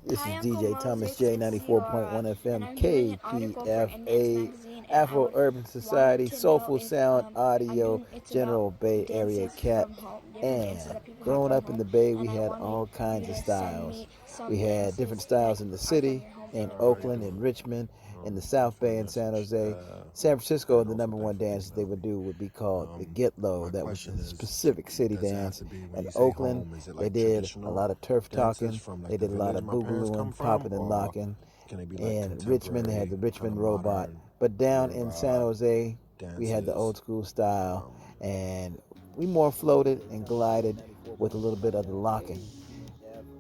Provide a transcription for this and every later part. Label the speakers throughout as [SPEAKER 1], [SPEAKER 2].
[SPEAKER 1] This
[SPEAKER 2] Hi,
[SPEAKER 1] is
[SPEAKER 2] Uncle
[SPEAKER 1] DJ Thomas
[SPEAKER 2] Moses.
[SPEAKER 1] J,
[SPEAKER 2] It's
[SPEAKER 1] 94.1
[SPEAKER 2] Ziora, and
[SPEAKER 1] FM,
[SPEAKER 2] I'm doing an article for Index
[SPEAKER 1] KPFA,
[SPEAKER 2] Magazine, and I
[SPEAKER 1] Afro
[SPEAKER 2] would
[SPEAKER 1] Urban
[SPEAKER 2] wanted
[SPEAKER 1] Society,
[SPEAKER 2] to know
[SPEAKER 1] Soulful
[SPEAKER 2] if
[SPEAKER 1] Sound
[SPEAKER 2] I'm
[SPEAKER 1] Audio,
[SPEAKER 2] doing it's about
[SPEAKER 1] General Bay Area
[SPEAKER 2] dances
[SPEAKER 1] Cat.
[SPEAKER 2] from home, different dances
[SPEAKER 1] And
[SPEAKER 2] that people have
[SPEAKER 1] growing
[SPEAKER 2] from
[SPEAKER 1] up in
[SPEAKER 2] home,
[SPEAKER 1] the Bay, we
[SPEAKER 2] and I
[SPEAKER 1] had
[SPEAKER 2] wanted
[SPEAKER 1] all
[SPEAKER 2] you
[SPEAKER 1] kinds of
[SPEAKER 2] to send
[SPEAKER 1] styles.
[SPEAKER 2] me
[SPEAKER 1] We
[SPEAKER 2] some
[SPEAKER 1] had different
[SPEAKER 2] dances that
[SPEAKER 1] styles in the
[SPEAKER 2] are from
[SPEAKER 1] city,
[SPEAKER 2] your
[SPEAKER 1] in
[SPEAKER 2] hometown.
[SPEAKER 1] Oakland, in Richmond, in the South Bay, in San Jose. San Francisco, the number one dance they would do would be called the Get Low. That was a specific city dance. In Oakland, they did a lot of turf talking. They did a lot of boogalooing, popping and locking. In Richmond, they had the Richmond Robot. But down in San Jose, we had the old school style. And we more floated and glided with a little bit of the locking.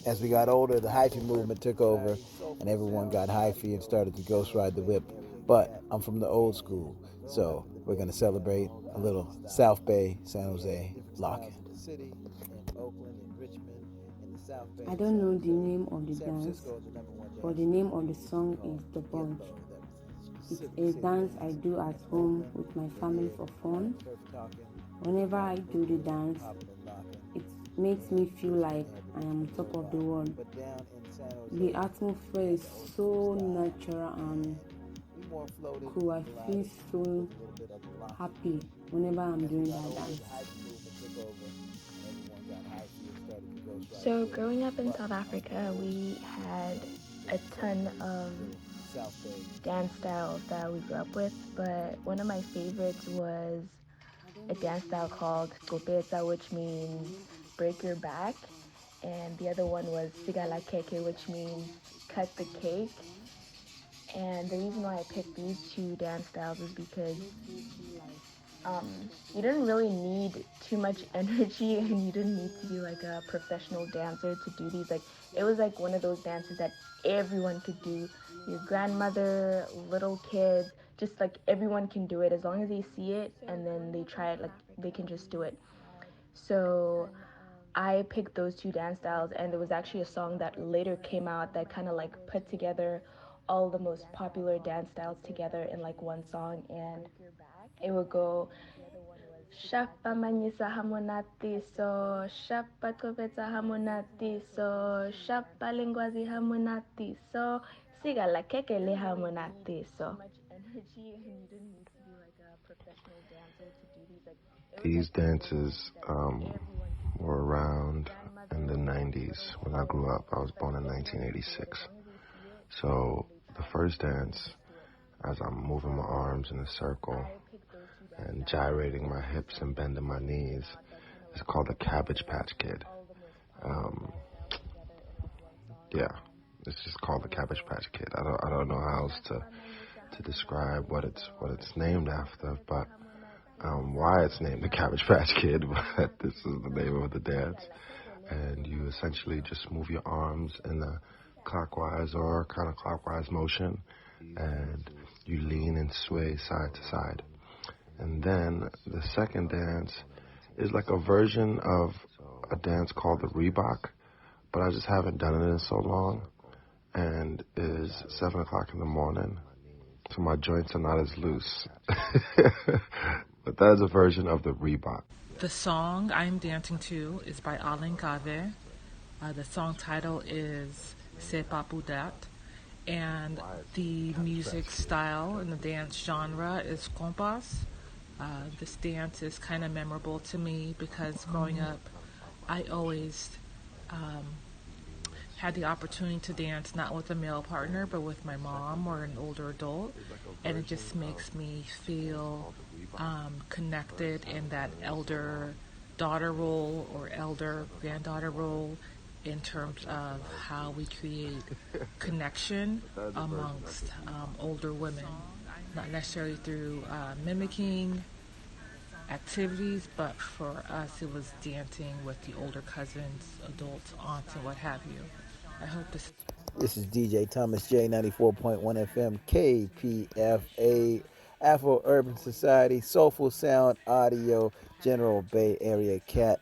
[SPEAKER 1] As we got older, the hyphy movement took over, and everyone got hyphy and started to ghost ride the whip. But I'm from the old school, so we're going to celebrate a little South Bay, San Jose locking.
[SPEAKER 3] I don't know the name of the dance, but the name of the song is The Bunch. It's a dance I do at home with my family for fun. Whenever I do the dance, it makes me feel like I am on top of the world. The atmosphere is so natural and cool. I feel so happy whenever I'm doing that dance.
[SPEAKER 4] So, growing up in South Africa, we had a ton of dance styles that we grew up with, but one of my favorites was a dance style called Skopeta, which means break your back, and the other one was Sigala Keke, which means cut the cake. And the reason why I picked these two dance styles is because you didn't really need too much energy and you didn't need to be like a professional dancer to do these. Like, it was like one of those dances that everyone could do. Your grandmother, little kids, just like everyone can do it as long as they see it and then they try it, like they can just do it. So I picked those two dance styles, and there was actually a song that later came out that kind of like put together all the most popular dance styles together in like one song, and it would go Shapa manyisa hamonatiso, shapa koveta hamonatiso, shapa lingwazi hamonatiso, sigala kekele hamonatiso.
[SPEAKER 5] These dances were around in the 90s when I grew up. I was born in 1986. So the first dance, as I'm moving my arms in a circle and gyrating my hips and bending my knees, is called the Cabbage Patch Kid. Yeah, it's just called the Cabbage Patch Kid. I don't know how else to describe what it's named after, but why it's named the Cabbage Patch Kid, but this is the name of the dance. And you essentially just move your arms in a clockwise or counterclockwise motion, and you lean and sway side to side. And then the second dance is like a version of a dance called the Reebok, but I just haven't done it in so long, and is 7 o'clock in the morning, so my joints are not as loose. But that is a version of the Reebok.
[SPEAKER 6] The song I'm dancing to is by Alain Gave. The song title is C'est pas pour dat. And the music style and the dance genre is compas. This dance is kind of memorable to me because growing up, I always had the opportunity to dance not with a male partner but with my mom or an older adult, and it just makes me feel connected in that elder daughter role or elder granddaughter role in terms of how we create connection amongst older women, not necessarily through mimicking activities, but for us it was dancing with the older cousins, adults, aunts, and what have you. I hope this.
[SPEAKER 1] This is DJ Thomas J, 94.1 FM, KPFA, Afro Urban Society, Soulful Sound Audio, General Bay Area Cat.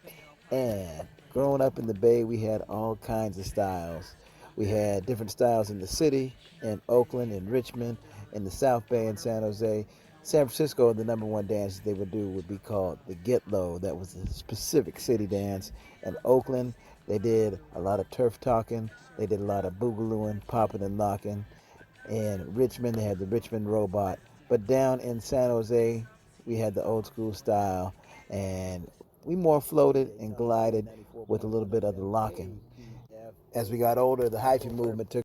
[SPEAKER 1] And growing up in the Bay, we had all kinds of styles. We had different styles in the city, in Oakland, in Richmond, in the South Bay, in San Jose. San Francisco, the number one dance they would do would be called the Get Low. That was a specific city dance. In Oakland, They did a lot of turf talking. They did a lot of boogalooing, popping and locking. In Richmond, they had the Richmond robot. But down in San Jose, we had the old school style, and we more floated and glided with a little bit of the locking. As we got older, the hyphy movement took